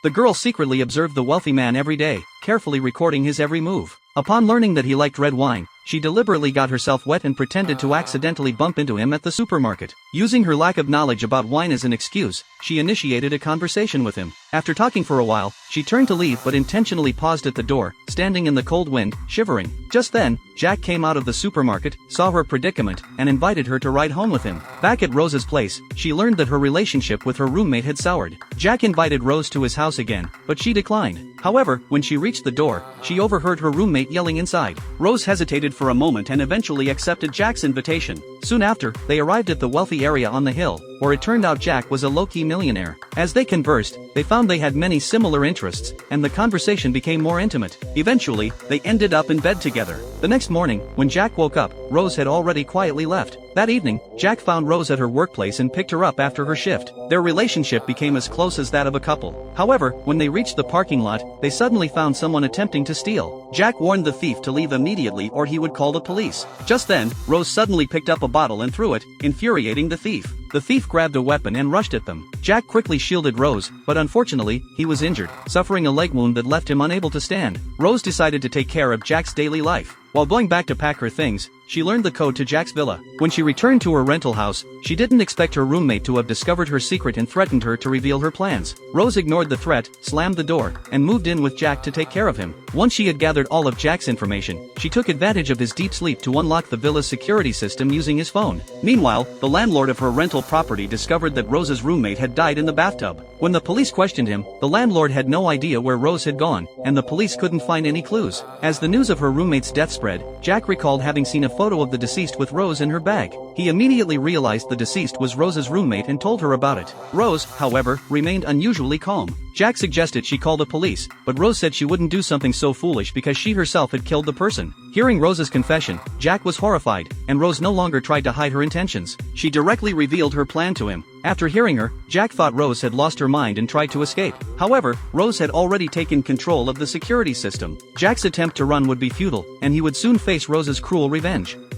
The girl secretly observed the wealthy man every day, carefully recording his every move. Upon learning that he liked red wine, she deliberately got herself wet and pretended to accidentally bump into him at the supermarket. Using her lack of knowledge about wine as an excuse, she initiated a conversation with him. After talking for a while, she turned to leave but intentionally paused at the door, standing in the cold wind, shivering. Just then, Jack came out of the supermarket, saw her predicament, and invited her to ride home with him. Back at Rose's place, she learned that her relationship with her roommate had soured. Jack invited Rose to his house again, but she declined. However, when she reached the door, she overheard her roommate yelling inside. Rose hesitated for a moment and eventually accepted Jack's invitation. Soon after, they arrived at the wealthy area on the hill, where it turned out Jack was a low-key millionaire. As they conversed, they found they had many similar interests, and the conversation became more intimate. Eventually, they ended up in bed together. The next morning, when Jack woke up, Rose had already quietly left. That evening, Jack found Rose at her workplace and picked her up after her shift. Their relationship became as close as that of a couple. However, when they reached the parking lot, they suddenly found someone attempting to steal. Jack warned the thief to leave immediately or he would call the police. Just then, Rose suddenly picked up a bottle and threw it, infuriating the thief. The thief grabbed a weapon and rushed at them. Jack quickly shielded Rose, but unfortunately, he was injured, suffering a leg wound that left him unable to stand. Rose decided to take care of Jack's daily life. While going back to pack her things, she learned the code to Jack's villa. When she returned to her rental house, she didn't expect her roommate to have discovered her secret and threatened her to reveal her plans. Rose ignored the threat, slammed the door, and moved in with Jack to take care of him. Once she had gathered all of Jack's information, she took advantage of his deep sleep to unlock the villa's security system using his phone. Meanwhile, the landlord of her rental property discovered that Rose's roommate had died in the bathtub. When the police questioned him, the landlord had no idea where Rose had gone, and the police couldn't find any clues. As the news of her roommate's death spread, Jack recalled having seen a photo of the deceased with Rose in her bag. He immediately realized the deceased was Rose's roommate and told her about it. Rose, however, remained unusually calm. Jack suggested she call the police, but Rose said she wouldn't do something so foolish because she herself had killed the person. Hearing Rose's confession, Jack was horrified, and Rose no longer tried to hide her intentions. She directly revealed her plan to him. After hearing her, Jack thought Rose had lost her mind and tried to escape. However, Rose had already taken control of the security system. Jack's attempt to run would be futile, and he would soon face Rose's cruel revenge.